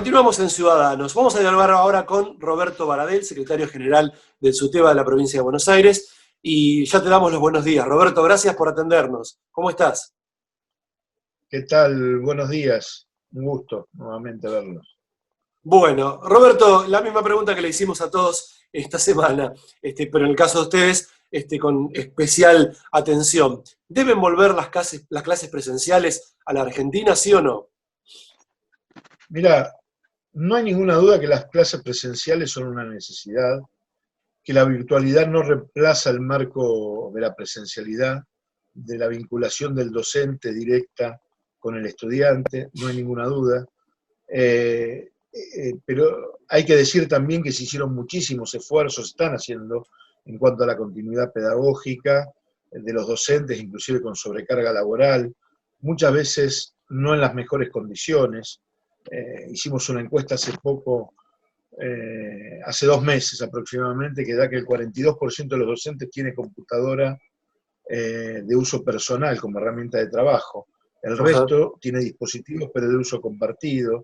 Continuamos en Ciudadanos. Vamos a dialogar ahora con Roberto Baradel, secretario general del SUTEBA de la provincia de Buenos Aires. Y ya te damos los buenos días. Roberto, gracias por atendernos. ¿Cómo estás? ¿Qué tal? Buenos días. Un gusto nuevamente verlos. Bueno, Roberto, la misma pregunta que le hicimos a todos esta semana, pero en el caso de ustedes, con especial atención. ¿Deben volver las clases presenciales a la Argentina, sí o no? Mira, no hay ninguna duda que las clases presenciales son una necesidad, que la virtualidad no reemplaza el marco de la presencialidad, de la vinculación del docente directa con el estudiante, no hay ninguna duda. Pero hay que decir también que se hicieron muchísimos esfuerzos, están haciendo, en cuanto a la continuidad pedagógica de los docentes, inclusive con sobrecarga laboral, muchas veces no en las mejores condiciones. Hicimos una encuesta hace poco, hace 2 meses aproximadamente, que da que el 42% de los docentes tiene computadora de uso personal como herramienta de trabajo. El resto tiene dispositivos, pero de uso compartido.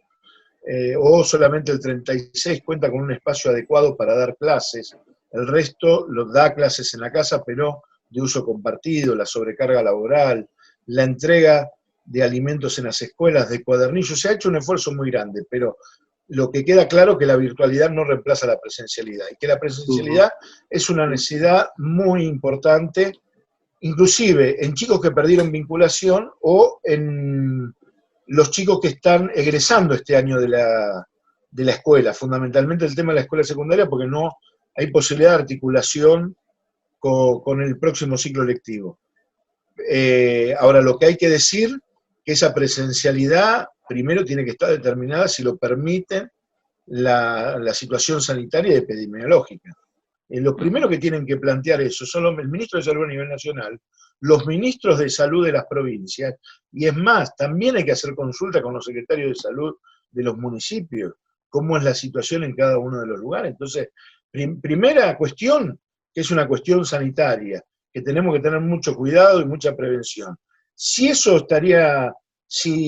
O solamente el 36% cuenta con un espacio adecuado para dar clases. El resto da clases en la casa, pero de uso compartido, la sobrecarga laboral, la entrega de alimentos en las escuelas, de cuadernillos. Se ha hecho un esfuerzo muy grande, pero lo que queda claro es que la virtualidad no reemplaza la presencialidad, y que la presencialidad es una necesidad muy importante, inclusive en chicos que perdieron vinculación o en los chicos que están egresando este año de la escuela, fundamentalmente el tema de la escuela secundaria, porque no hay posibilidad de articulación con el próximo ciclo lectivo. Ahora, lo que hay que decir, que esa presencialidad primero tiene que estar determinada, si lo permite, la situación sanitaria y epidemiológica. Lo primero que tienen que plantear eso son el ministro de Salud a nivel nacional, los ministros de salud de las provincias, y es más, también hay que hacer consulta con los secretarios de salud de los municipios, cómo es la situación en cada uno de los lugares. Entonces, primera cuestión, que es una cuestión sanitaria, que tenemos que tener mucho cuidado y mucha prevención. Si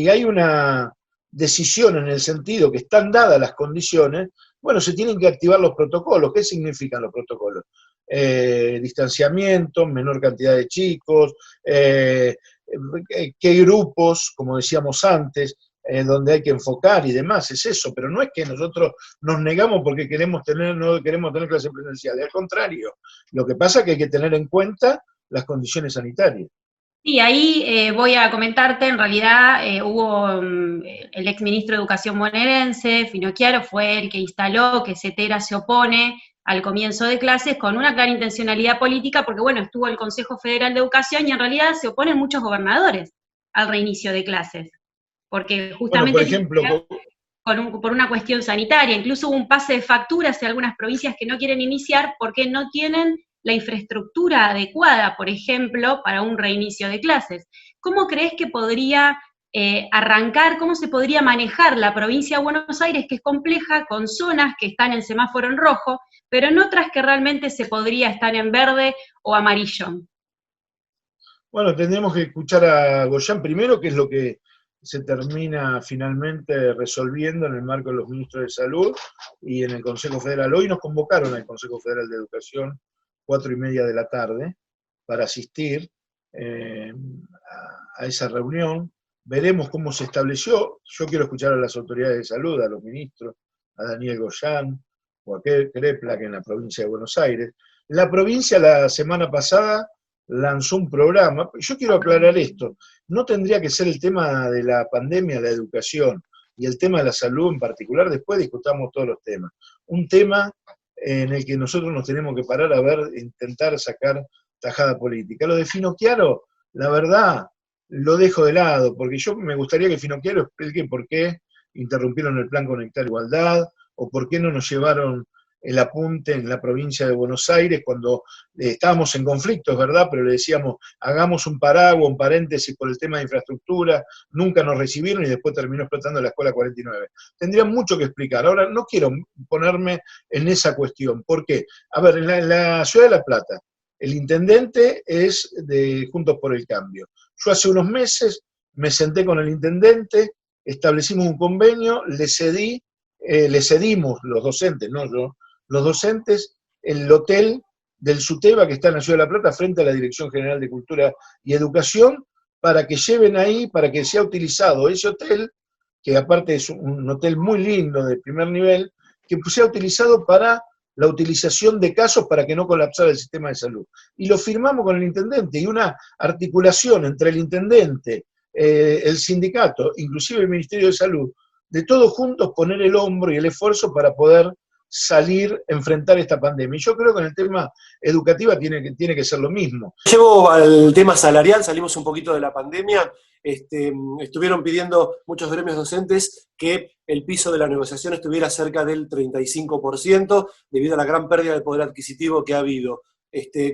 hay una decisión en el sentido que están dadas las condiciones, bueno, se tienen que activar los protocolos. ¿Qué significan los protocolos? Distanciamiento, menor cantidad de chicos, qué grupos, como decíamos antes, donde hay que enfocar y demás, es eso, pero no es que nosotros nos negamos porque no queremos tener clases presenciales, al contrario, lo que pasa es que hay que tener en cuenta las condiciones sanitarias. Sí, ahí voy a comentarte, en realidad hubo el exministro de Educación bonaerense, Finocchiaro, fue el que instaló que CETERA se opone al comienzo de clases con una clara intencionalidad política, porque bueno, estuvo el Consejo Federal de Educación y en realidad se oponen muchos gobernadores al reinicio de clases, porque justamente por ejemplo, por una cuestión sanitaria, incluso hubo un pase de facturas en algunas provincias que no quieren iniciar porque no tienen la infraestructura adecuada, por ejemplo, para un reinicio de clases. ¿Cómo crees que podría arrancar, cómo se podría manejar la provincia de Buenos Aires, que es compleja, con zonas que están en semáforo en rojo, pero en otras que realmente se podría estar en verde o amarillo? Bueno, tendremos que escuchar a Goyán primero, que es lo que se termina finalmente resolviendo en el marco de los ministros de Salud y en el Consejo Federal. Hoy nos convocaron al Consejo Federal de Educación 4:30 de la tarde para asistir a esa reunión. Veremos cómo se estableció. Yo quiero escuchar a las autoridades de salud, a los ministros, a Daniel Goyán o a Kreplak en la provincia de Buenos Aires. La provincia la semana pasada lanzó un programa. Yo quiero aclarar esto. No tendría que ser el tema de la pandemia, la educación, y el tema de la salud en particular. Después discutamos todos los temas. Un tema en el que nosotros nos tenemos que parar a ver, intentar sacar tajada política. Lo de Finocchiaro, la verdad, lo dejo de lado, porque yo me gustaría que Finocchiaro explique por qué interrumpieron el Plan Conectar Igualdad, o por qué no nos llevaron el apunte en la provincia de Buenos Aires cuando estábamos en conflictos, ¿verdad? Pero le decíamos, hagamos un paraguas, un paréntesis por el tema de infraestructura, nunca nos recibieron y después terminó explotando la Escuela 49. Tendría mucho que explicar. Ahora, no quiero ponerme en esa cuestión. ¿Por qué? A ver, en la Ciudad de La Plata, el intendente es de Juntos por el Cambio. Yo hace unos meses me senté con el intendente, establecimos un convenio, le cedí le cedimos los docentes, no yo, los docentes, el hotel del SUTEBA que está en la Ciudad de La Plata frente a la Dirección General de Cultura y Educación, para que lleven ahí, para que sea utilizado ese hotel, que aparte es un hotel muy lindo de primer nivel, que sea utilizado para la utilización de casos para que no colapsara el sistema de salud. Y lo firmamos con el intendente, y una articulación entre el intendente, el sindicato, inclusive el Ministerio de Salud, de todos juntos poner el hombro y el esfuerzo para poder salir, enfrentar esta pandemia. Y yo creo que en el tema educativo tiene que ser lo mismo. Llevo al tema salarial, salimos un poquito de la pandemia. Estuvieron pidiendo muchos gremios docentes que el piso de la negociación estuviera cerca del 35%, debido a la gran pérdida de poder adquisitivo que ha habido.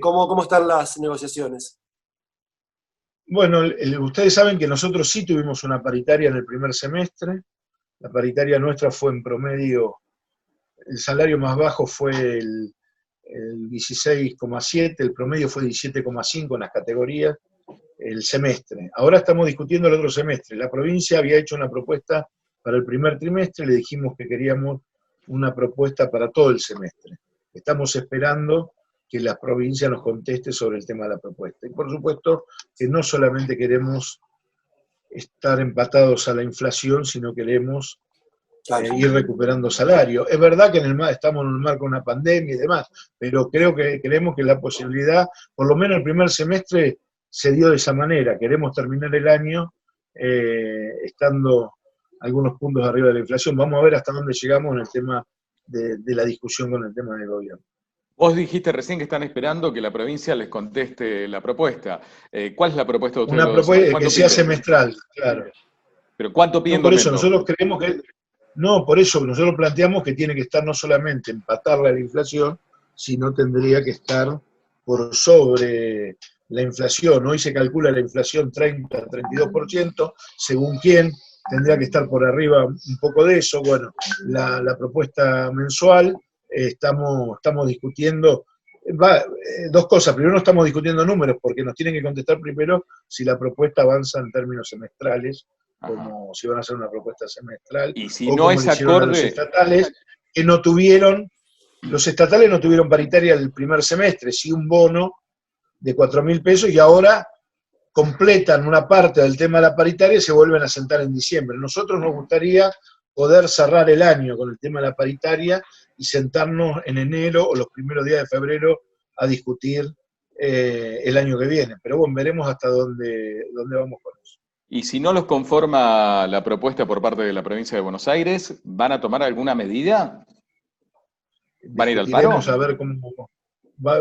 ¿Cómo están las negociaciones? Bueno, ustedes saben que nosotros sí tuvimos una paritaria en el primer semestre. La paritaria nuestra fue en promedio, el salario más bajo fue el 16,7, el promedio fue 17,5 en las categorías, el semestre. Ahora estamos discutiendo el otro semestre. La provincia había hecho una propuesta para el primer trimestre, le dijimos que queríamos una propuesta para todo el semestre. Estamos esperando que la provincia nos conteste sobre el tema de la propuesta. Y por supuesto que no solamente queremos estar empatados a la inflación, sino queremos ir recuperando salario. Es verdad que estamos en el marco de una pandemia y demás, pero creemos que la posibilidad, por lo menos el primer semestre, se dio de esa manera. Queremos terminar el año estando algunos puntos arriba de la inflación. Vamos a ver hasta dónde llegamos en el tema de la discusión con el tema del gobierno. Vos dijiste recién que están esperando que la provincia les conteste la propuesta. ¿Cuál es la propuesta de ustedes? Una propuesta que sea semestral, claro. ¿Pero cuánto piden? No, por eso nosotros creemos que... No, por eso nosotros planteamos que tiene que estar no solamente empatarla a la inflación, sino tendría que estar por sobre la inflación. Hoy se calcula la inflación 30-32%, según quién, tendría que estar por arriba un poco de eso. Bueno, la propuesta mensual, estamos discutiendo dos cosas. Primero, no estamos discutiendo números, porque nos tienen que contestar primero si la propuesta avanza en términos semestrales, como si van a hacer una propuesta semestral. Y si no es acorde... Los estatales, que no tuvieron, los estatales no tuvieron paritaria el primer semestre, sí un bono de 4.000 pesos, y ahora completan una parte del tema de la paritaria y se vuelven a sentar en diciembre. Nosotros nos gustaría poder cerrar el año con el tema de la paritaria y sentarnos en enero o los primeros días de febrero a discutir el año que viene. Pero bueno, veremos hasta dónde vamos con eso. Y si no los conforma la propuesta por parte de la provincia de Buenos Aires, ¿van a tomar alguna medida? ¿Van a ir al paro? A ver cómo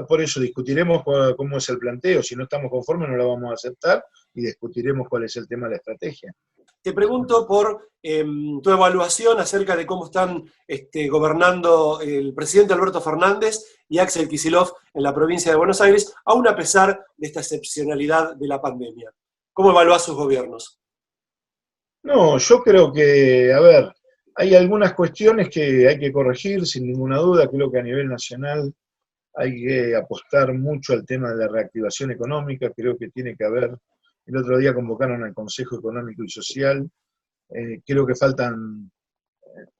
por eso discutiremos cómo es el planteo. Si no estamos conformes no lo vamos a aceptar y discutiremos cuál es el tema de la estrategia. Te pregunto por tu evaluación acerca de cómo están gobernando el presidente Alberto Fernández y Axel Kicillof en la provincia de Buenos Aires, aún a pesar de esta excepcionalidad de la pandemia. ¿Cómo evalúas sus gobiernos? No, yo creo que, a ver, hay algunas cuestiones que hay que corregir, sin ninguna duda. Creo que a nivel nacional hay que apostar mucho al tema de la reactivación económica. Creo que tiene que haber, el otro día convocaron al Consejo Económico y Social, creo que faltan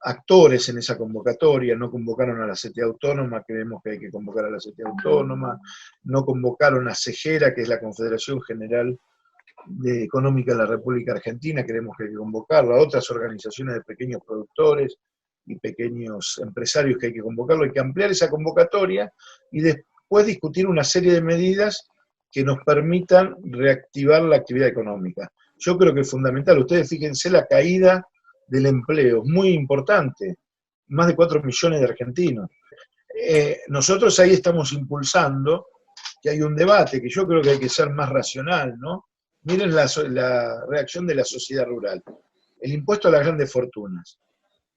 actores en esa convocatoria, no convocaron a la CTA Autónoma, creemos que hay que convocar a la CTA Autónoma, no convocaron a CEGERA, que es la Confederación General Económica de la República Argentina, creemos que hay que convocarla, a otras organizaciones de pequeños productores y pequeños empresarios que hay que convocarlo, hay que ampliar esa convocatoria y después discutir una serie de medidas que nos permitan reactivar la actividad económica. Yo creo que es fundamental. Ustedes fíjense la caída del empleo, muy importante, más de 4 millones de argentinos. Nosotros ahí estamos impulsando que hay un debate, que yo creo que hay que ser más racional, ¿no? Miren la reacción de la sociedad rural. El impuesto a las grandes fortunas.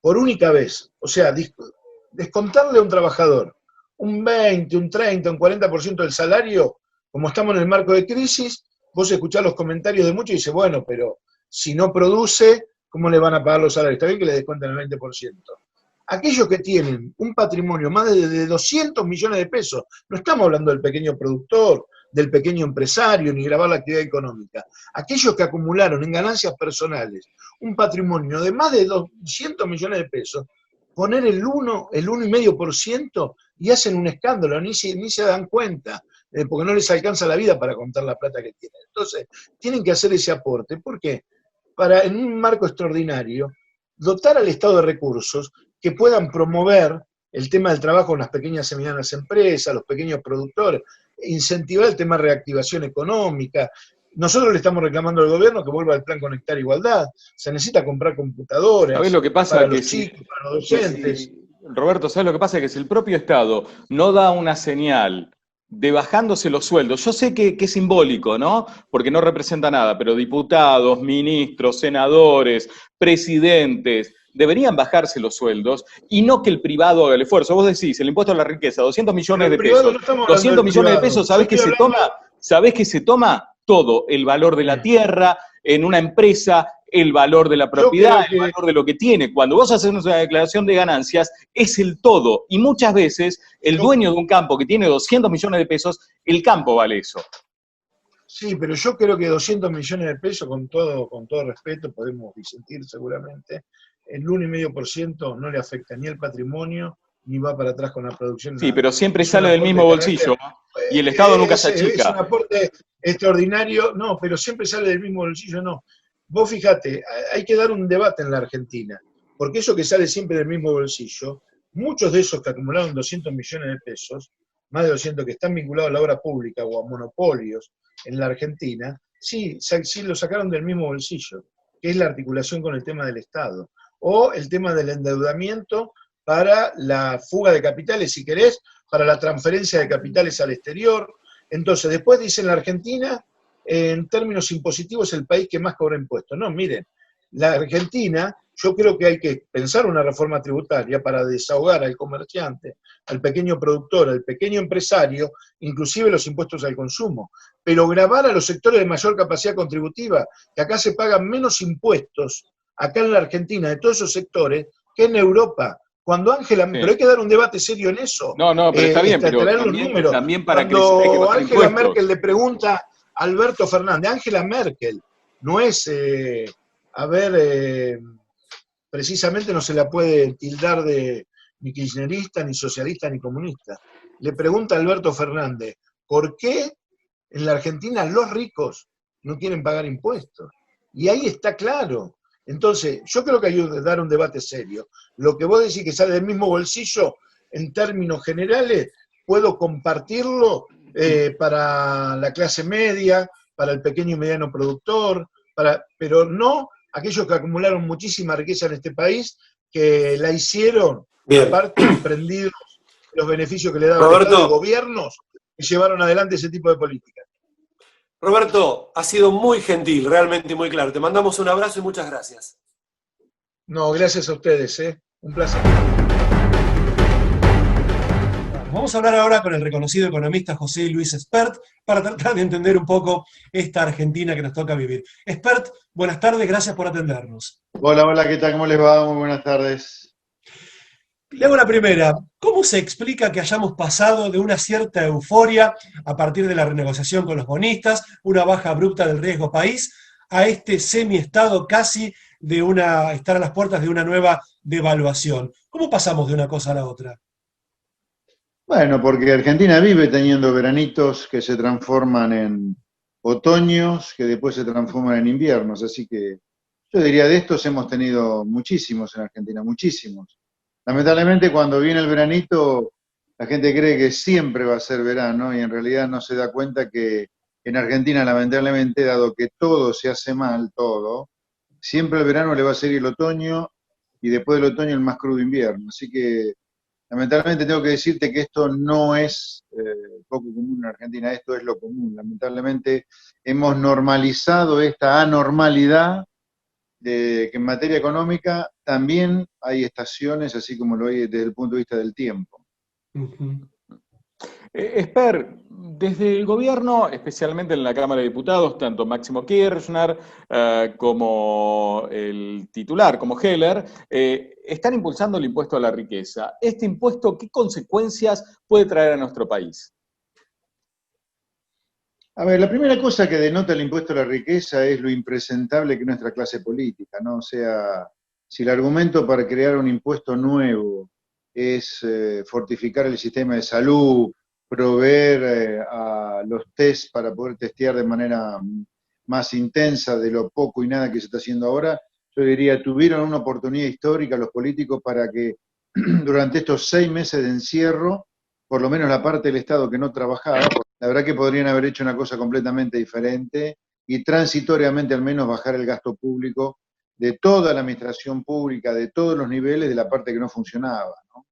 Por única vez, o sea, descontarle a un trabajador un 20, un 30, un 40% del salario, como estamos en el marco de crisis, vos escuchás los comentarios de muchos y dices, bueno, pero si no produce, ¿cómo le van a pagar los salarios? Está bien que le descuenten el 20%. Aquellos que tienen un patrimonio más de 200 millones de pesos, no estamos hablando del pequeño productor, del pequeño empresario, ni grabar la actividad económica. Aquellos que acumularon en ganancias personales un patrimonio de más de 200 millones de pesos, poner el 1,5% y hacen un escándalo, ni se dan cuenta, porque no les alcanza la vida para contar la plata que tienen. Entonces, tienen que hacer ese aporte. ¿Por qué? Para, en un marco extraordinario, dotar al Estado de recursos que puedan promover el tema del trabajo en las pequeñas y medianas empresas, los pequeños productores, incentivar el tema de reactivación económica. Nosotros le estamos reclamando al gobierno que vuelva al plan Conectar Igualdad. Se necesita comprar computadoras ¿Sabés lo que pasa? para Que los chicos, para los docentes. Roberto, ¿sabes lo que pasa? Que si el propio Estado no da una señal de bajándose los sueldos, yo sé que es simbólico, ¿no? Porque no representa nada, pero diputados, ministros, senadores, presidentes, deberían bajarse los sueldos y no que el privado haga el esfuerzo. Vos decís, el impuesto a la riqueza, 200 millones de pesos. No estamos 200 millones de privado. pesos, ¿sabés qué se toma? ¿Sabés qué se toma? Todo, el valor de la tierra, en una empresa, el valor de la propiedad, el valor de lo que tiene. Cuando vos haces una declaración de ganancias, es el todo. Y muchas veces, el dueño de un campo que tiene 200 millones de pesos, el campo vale eso. Sí, pero yo creo que 200 millones de pesos, con todo respeto, podemos disentir seguramente, el 1,5% no le afecta ni el patrimonio, ni va para atrás con la producción. Sí, pero siempre sale del mismo bolsillo. Y el Estado nunca se achica. Es un aporte extraordinario, no, pero siempre sale del mismo bolsillo, no. Vos fijate, hay que dar un debate en la Argentina, porque eso que sale siempre del mismo bolsillo, muchos de esos que acumularon 200 millones de pesos, más de 200 que están vinculados a la obra pública o a monopolios en la Argentina, sí lo sacaron del mismo bolsillo, que es la articulación con el tema del Estado, o el tema del endeudamiento para la fuga de capitales, si querés, para la transferencia de capitales al exterior. Entonces, después dicen la Argentina, en términos impositivos, el país que más cobra impuestos. No, miren, la Argentina, yo creo que hay que pensar una reforma tributaria para desahogar al comerciante, al pequeño productor, al pequeño empresario, inclusive los impuestos al consumo, pero gravar a los sectores de mayor capacidad contributiva, que acá se pagan menos impuestos, acá en la Argentina, de todos esos sectores, que en Europa. Cuando Angela, pero hay que dar un debate serio en eso. No, pero está bien, pero traer los números. También para cuando Angela Merkel le pregunta a Alberto Fernández, Angela Merkel no es, precisamente no se la puede tildar de ni kirchnerista, ni socialista, ni comunista. Le pregunta a Alberto Fernández, ¿por qué en la Argentina los ricos no quieren pagar impuestos? Y ahí está claro. Entonces, yo creo que hay que dar un debate serio. Lo que vos decís que sale del mismo bolsillo, en términos generales, puedo compartirlo para la clase media, para el pequeño y mediano productor, pero no aquellos que acumularon muchísima riqueza en este país, que la hicieron, aparte, prendidos los beneficios que le daban los gobiernos que llevaron adelante ese tipo de políticas. Roberto, ha sido muy gentil, realmente muy claro. Te mandamos un abrazo y muchas gracias. No, gracias a ustedes, un placer. Vamos a hablar ahora con el reconocido economista José Luis Espert para tratar de entender un poco esta Argentina que nos toca vivir. Espert, buenas tardes, gracias por atendernos. Hola, ¿qué tal? ¿Cómo les va? Muy buenas tardes. Le hago la primera. ¿Cómo se explica que hayamos pasado de una cierta euforia a partir de la renegociación con los bonistas, una baja abrupta del riesgo país, a este semi-estado casi de estar a las puertas de una nueva devaluación? ¿Cómo pasamos de una cosa a la otra? Bueno, porque Argentina vive teniendo veranitos que se transforman en otoños, que después se transforman en inviernos, así que yo diría de estos hemos tenido muchísimos en Argentina, muchísimos. Lamentablemente cuando viene el veranito la gente cree que siempre va a ser verano y en realidad no se da cuenta que en Argentina lamentablemente, dado que todo se hace mal, todo, siempre el verano le va a seguir el otoño y después del otoño el más crudo invierno. Así que lamentablemente tengo que decirte que esto no es poco común en Argentina, esto es lo común. Lamentablemente hemos normalizado esta anormalidad de que en materia económica también hay estaciones, así como lo hay desde el punto de vista del tiempo. Esper, desde el gobierno, especialmente en la Cámara de Diputados, tanto Máximo Kirchner como el titular, como Heller, están impulsando el impuesto a la riqueza. ¿Este impuesto qué consecuencias puede traer a nuestro país? A ver, la primera cosa que denota el impuesto a la riqueza es lo impresentable que es nuestra clase política, ¿no? O sea, si el argumento para crear un impuesto nuevo es fortificar el sistema de salud, proveer a los test para poder testear de manera más intensa de lo poco y nada que se está haciendo ahora, yo diría, tuvieron una oportunidad histórica los políticos para que durante estos 6 meses de encierro, por lo menos la parte del Estado que no trabajaba, la verdad que podrían haber hecho una cosa completamente diferente y transitoriamente al menos bajar el gasto público de toda la administración pública, de todos los niveles, de la parte que no funcionaba, ¿no?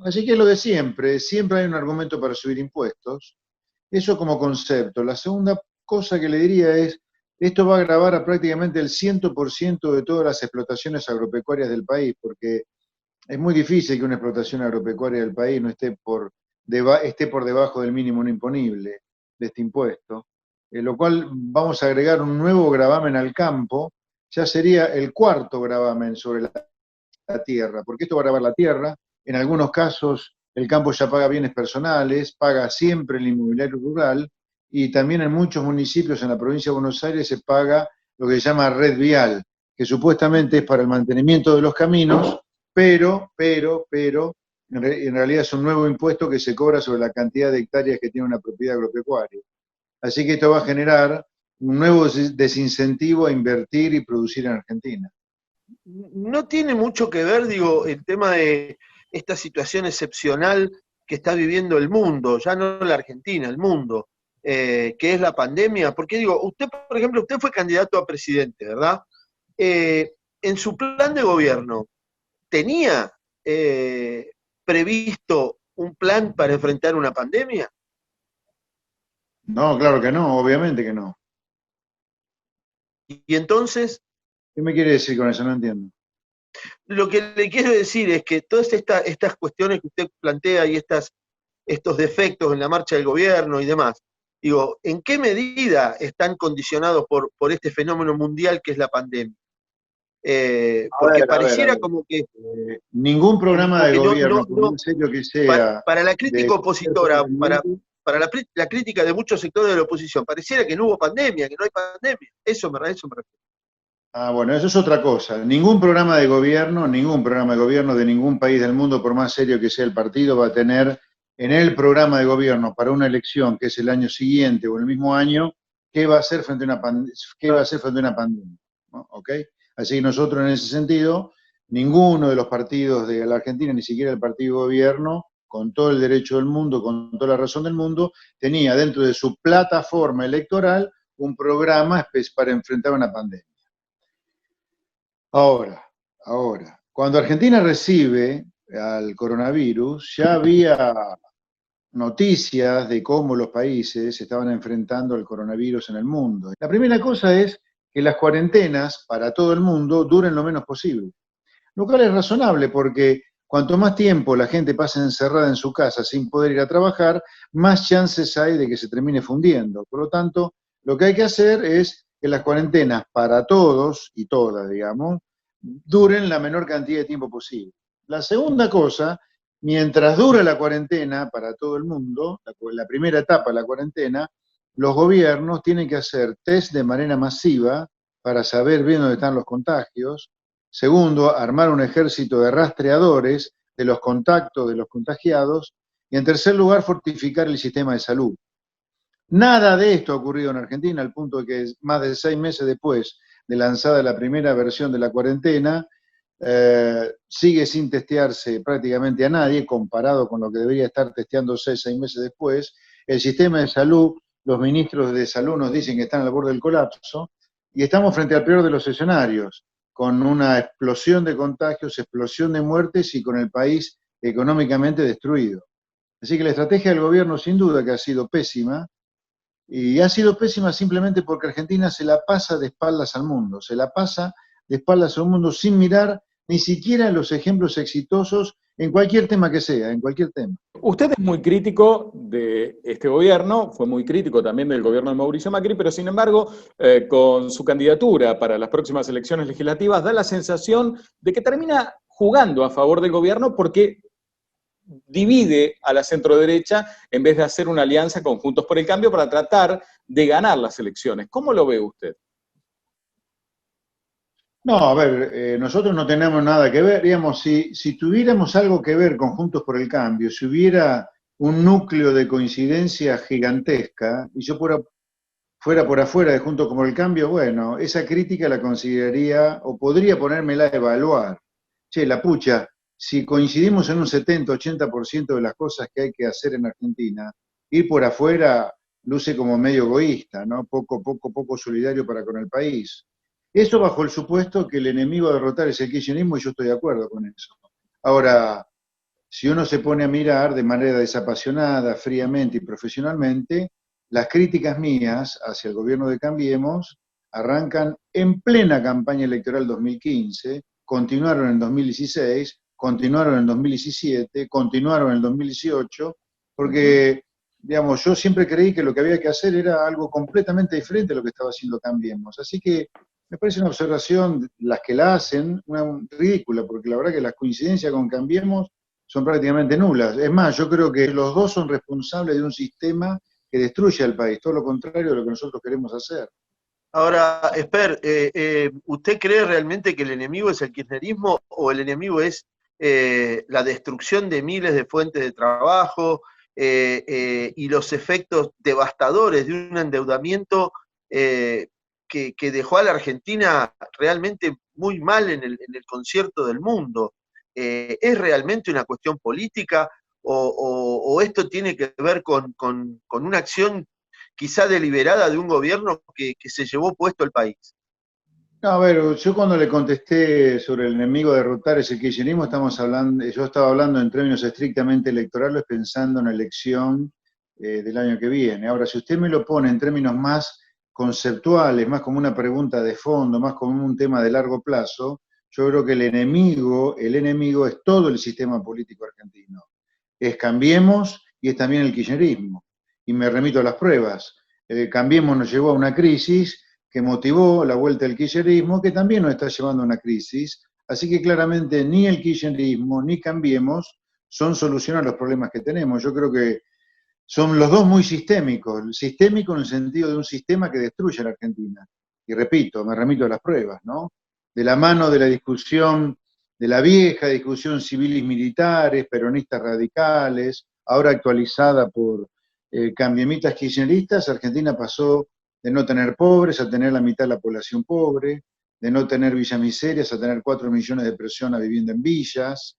Así que es lo de siempre hay un argumento para subir impuestos, eso como concepto. La segunda cosa que le diría es, esto va a agravar a prácticamente el 100% de todas las explotaciones agropecuarias del país, porque es muy difícil que una explotación agropecuaria del país no esté por debajo del mínimo no imponible de este impuesto, lo cual vamos a agregar un nuevo gravamen al campo, ya sería el cuarto gravamen sobre la tierra, porque esto va a gravar la tierra, en algunos casos el campo ya paga bienes personales, paga siempre el inmobiliario rural, y también en muchos municipios en la provincia de Buenos Aires se paga lo que se llama red vial, que supuestamente es para el mantenimiento de los caminos, pero, en realidad es un nuevo impuesto que se cobra sobre la cantidad de hectáreas que tiene una propiedad agropecuaria. Así que esto va a generar un nuevo desincentivo a invertir y producir en Argentina. No tiene mucho que ver, digo, el tema de esta situación excepcional que está viviendo el mundo, ya no la Argentina, el mundo, que es la pandemia, porque digo, usted, por ejemplo, usted fue candidato a presidente, ¿verdad? En su plan de gobierno, ¿tenía previsto un plan para enfrentar una pandemia? No, claro que no, obviamente que no. Y entonces... ¿Qué me quiere decir con eso? No entiendo. Lo que le quiero decir es que todas estas cuestiones que usted plantea y estos defectos en la marcha del gobierno y demás, digo, ¿en qué medida están condicionados por este fenómeno mundial que es la pandemia? Porque pareciera como que... ningún programa de gobierno, por más serio que sea... Para la crítica opositora, para la crítica de muchos sectores de la oposición, pareciera que no hubo pandemia, que no hay pandemia. Eso me refiero. Ah, bueno, eso es otra cosa. Ningún programa de gobierno de ningún país del mundo, por más serio que sea el partido, va a tener en el programa de gobierno para una elección, que es el año siguiente o el mismo año, qué va a hacer frente a una pandemia. ¿No? ¿Ok? Así que nosotros en ese sentido, ninguno de los partidos de la Argentina, ni siquiera el partido de gobierno, con todo el derecho del mundo, con toda la razón del mundo, tenía dentro de su plataforma electoral un programa para enfrentar una pandemia. Ahora, cuando Argentina recibe al coronavirus, ya había noticias de cómo los países estaban enfrentando el coronavirus en el mundo. La primera cosa es que las cuarentenas para todo el mundo duren lo menos posible, lo cual es razonable porque cuanto más tiempo la gente pase encerrada en su casa sin poder ir a trabajar, más chances hay de que se termine fundiendo. Por lo tanto, lo que hay que hacer es que las cuarentenas para todos y todas, digamos, duren la menor cantidad de tiempo posible. La segunda cosa, mientras dura la cuarentena para todo el mundo, la primera etapa de la cuarentena, los gobiernos tienen que hacer test de manera masiva para saber bien dónde están los contagios. Segundo, armar un ejército de rastreadores de los contactos de los contagiados. Y en tercer lugar, fortificar el sistema de salud. Nada de esto ha ocurrido en Argentina, al punto de que más de 6 meses después de lanzada la primera versión de la cuarentena, sigue sin testearse prácticamente a nadie, comparado con lo que debería estar testeándose 6 meses después. El sistema de salud, los ministros de salud nos dicen que están al borde del colapso, y estamos frente al peor de los escenarios, con una explosión de contagios, explosión de muertes y con el país económicamente destruido. Así que la estrategia del gobierno sin duda que ha sido pésima, y ha sido pésima simplemente porque Argentina se la pasa de espaldas al mundo, sin mirar ni siquiera los ejemplos exitosos en cualquier tema que sea, en cualquier tema. Usted es muy crítico de este gobierno, fue muy crítico también del gobierno de Mauricio Macri, pero sin embargo, con su candidatura para las próximas elecciones legislativas, da la sensación de que termina jugando a favor del gobierno porque divide a la centroderecha en vez de hacer una alianza con Juntos por el Cambio para tratar de ganar las elecciones. ¿Cómo lo ve usted? No, a ver, nosotros no tenemos nada que ver, digamos, si tuviéramos algo que ver con Juntos por el Cambio, si hubiera un núcleo de coincidencia gigantesca, y yo fuera por afuera de Juntos por el Cambio, bueno, esa crítica la consideraría, o podría ponérmela a evaluar. Che, la pucha, si coincidimos en un 70-80% de las cosas que hay que hacer en Argentina, ir por afuera luce como medio egoísta, ¿no? Poco solidario para con el país. Eso bajo el supuesto que el enemigo a derrotar es el kirchnerismo, y yo estoy de acuerdo con eso. Ahora, si uno se pone a mirar de manera desapasionada, fríamente y profesionalmente, las críticas mías hacia el gobierno de Cambiemos arrancan en plena campaña electoral 2015, continuaron en 2016, continuaron en 2017, continuaron en 2018, porque, digamos, yo siempre creí que lo que había que hacer era algo completamente diferente a lo que estaba haciendo Cambiemos. Así que me parece una observación, las que la hacen, una ridícula, porque la verdad que las coincidencias con Cambiemos son prácticamente nulas. Es más, yo creo que los dos son responsables de un sistema que destruye al país, todo lo contrario de lo que nosotros queremos hacer. Ahora, Esper, ¿usted cree realmente que el enemigo es el kirchnerismo o el enemigo es la destrucción de miles de fuentes de trabajo y los efectos devastadores de un endeudamiento que dejó a la Argentina realmente muy mal en el concierto del mundo? ¿Es realmente una cuestión política o esto tiene que ver con una acción quizá deliberada de un gobierno que se llevó puesto el país? No, a ver, yo cuando le contesté sobre el enemigo a derrotar ese kirchnerismo, yo estaba hablando en términos estrictamente electorales, pensando en la elección del año que viene. Ahora, si usted me lo pone en términos más conceptuales, más como una pregunta de fondo, más como un tema de largo plazo, yo creo que el enemigo es todo el sistema político argentino. Es Cambiemos y es también el kirchnerismo. Y me remito a las pruebas. Cambiemos nos llevó a una crisis que motivó la vuelta del kirchnerismo, que también nos está llevando a una crisis. Así que claramente ni el kirchnerismo ni Cambiemos son solución a los problemas que tenemos. Yo creo que son los dos muy sistémicos. El sistémico en el sentido de un sistema que destruye a la Argentina. Y repito, me remito a las pruebas, ¿no? De la mano de la discusión, de la vieja discusión civiles militares, peronistas radicales, ahora actualizada por cambiemitas kirchneristas, Argentina pasó de no tener pobres a tener la mitad de la población pobre, de no tener villamiserias a tener 4 millones de personas viviendo en villas,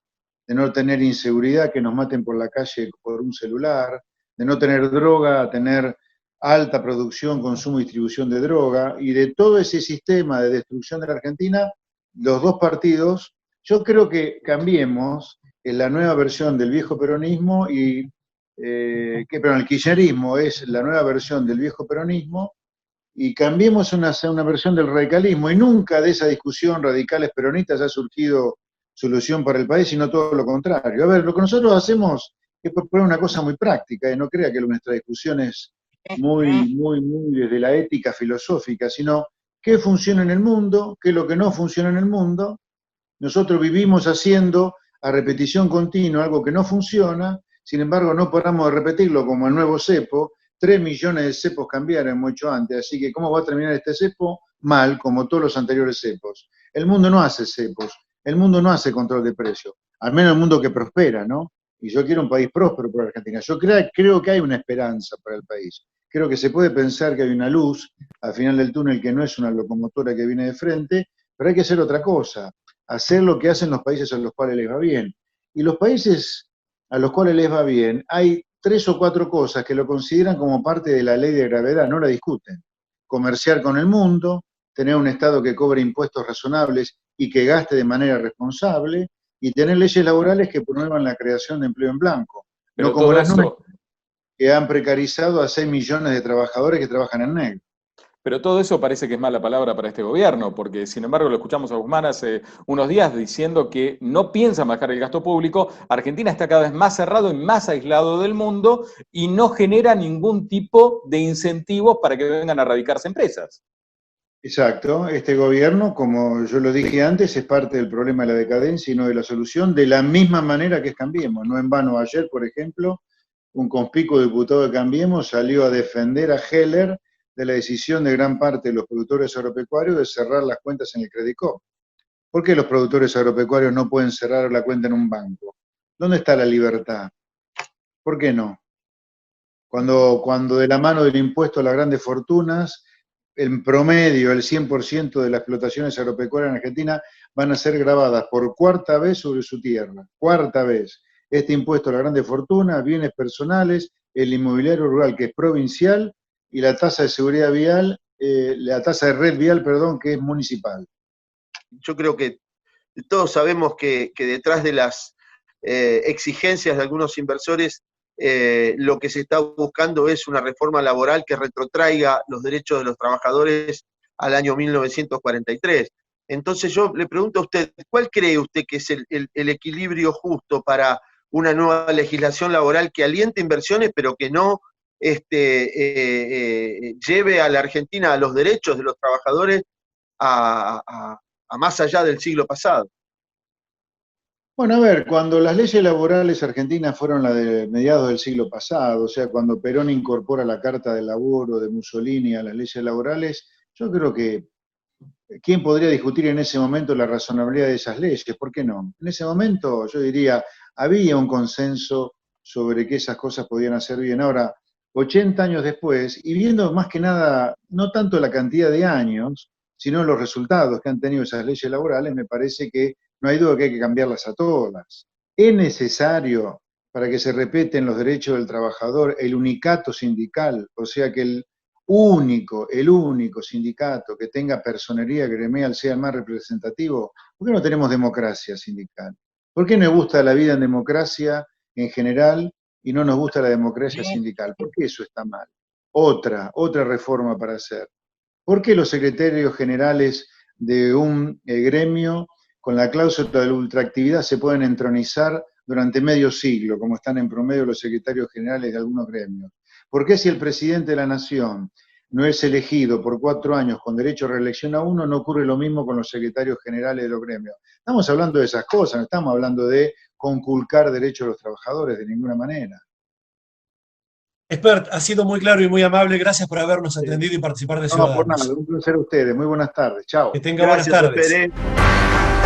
de no tener inseguridad, que nos maten por la calle por un celular, de no tener droga a tener alta producción, consumo y distribución de droga, y de todo ese sistema de destrucción de la Argentina, los dos partidos, yo creo que Cambiemos en la nueva versión del viejo peronismo el kirchnerismo es la nueva versión del viejo peronismo y Cambiemos una versión del radicalismo, y nunca de esa discusión radicales peronistas ha surgido solución para el país, sino todo lo contrario. A ver, lo que nosotros hacemos es proponer una cosa muy práctica, y no crea que nuestra discusión es muy desde la ética filosófica, sino qué funciona en el mundo, qué es lo que no funciona en el mundo. Nosotros vivimos haciendo a repetición continua algo que no funciona, sin embargo no paramos de repetirlo como el nuevo cepo. 3 millones de cepos cambiaron mucho antes, así que ¿cómo va a terminar este cepo? Mal, como todos los anteriores cepos. El mundo no hace cepos, el mundo no hace control de precios, al menos el mundo que prospera, ¿no? Y yo quiero un país próspero para Argentina. Yo creo que hay una esperanza para el país. Creo que se puede pensar que hay una luz al final del túnel, que no es una locomotora que viene de frente, pero hay que hacer otra cosa, hacer lo que hacen los países a los cuales les va bien. Y los países a los cuales les va bien, hay 3 o 4 cosas que lo consideran como parte de la ley de gravedad, no la discuten. Comerciar con el mundo, tener un Estado que cobre impuestos razonables y que gaste de manera responsable, y tener leyes laborales que promuevan la creación de empleo en blanco. Pero no como todo las nuestras, eso, que han precarizado a 6 millones de trabajadores que trabajan en negro. Pero todo eso parece que es mala palabra para este gobierno, porque sin embargo lo escuchamos a Guzmán hace unos días diciendo que no piensa bajar el gasto público. Argentina está cada vez más cerrado y más aislado del mundo y no genera ningún tipo de incentivos para que vengan a radicarse empresas. Exacto, este gobierno, como yo lo dije antes, es parte del problema de la decadencia y no de la solución, de la misma manera que es Cambiemos. No en vano ayer, por ejemplo, un conspicuo diputado de Cambiemos salió a defender a Heller de la decisión de gran parte de los productores agropecuarios de cerrar las cuentas en el Credicop. ¿Por qué los productores agropecuarios no pueden cerrar la cuenta en un banco? ¿Dónde está la libertad? ¿Por qué no? Cuando de la mano del impuesto a las grandes fortunas, en promedio el 100% de las explotaciones agropecuarias en Argentina van a ser grabadas por cuarta vez sobre su tierra. Cuarta vez. Este impuesto a las grandes fortunas, bienes personales, el inmobiliario rural, que es provincial, y la tasa de seguridad vial, la tasa de red vial, perdón, que es municipal. Yo creo que todos sabemos que detrás de las exigencias de algunos inversores, lo que se está buscando es una reforma laboral que retrotraiga los derechos de los trabajadores al año 1943. Entonces yo le pregunto a usted, ¿cuál cree usted que es el equilibrio justo para una nueva legislación laboral que aliente inversiones, pero que no lleve a la Argentina a los derechos de los trabajadores a más allá del siglo pasado? Bueno, a ver, cuando las leyes laborales argentinas fueron las de mediados del siglo pasado, o sea, cuando Perón incorpora la Carta del Laburo de Mussolini a las leyes laborales, yo creo que ¿quién podría discutir en ese momento la razonabilidad de esas leyes? ¿Por qué no? En ese momento, yo diría, había un consenso sobre que esas cosas podían hacer bien. Ahora, 80 años después, y viendo más que nada, no tanto la cantidad de años, sino los resultados que han tenido esas leyes laborales, me parece que no hay duda que hay que cambiarlas a todas. Es necesario, para que se respeten los derechos del trabajador, el unicato sindical, o sea que el único sindicato que tenga personería gremial sea el más representativo. ¿Por qué no tenemos democracia sindical? ¿Por qué nos gusta la vida en democracia en general y no nos gusta la democracia sindical? ¿Por qué eso está mal? Otra reforma para hacer. ¿Por qué los secretarios generales de un gremio con la cláusula de la ultraactividad se pueden entronizar durante medio siglo, como están en promedio los secretarios generales de algunos gremios? ¿Por qué si el presidente de la Nación no es elegido por 4 años con derecho a reelección a uno, no ocurre lo mismo con los secretarios generales de los gremios? Estamos hablando de esas cosas, no estamos hablando de conculcar derechos a los trabajadores de ninguna manera. Expert, ha sido muy claro y muy amable. Gracias por habernos atendido y participar de Ciudadanos. No, por nada, un placer a ustedes. Muy buenas tardes. Chao. Que tenga buenas tardes. Gracias,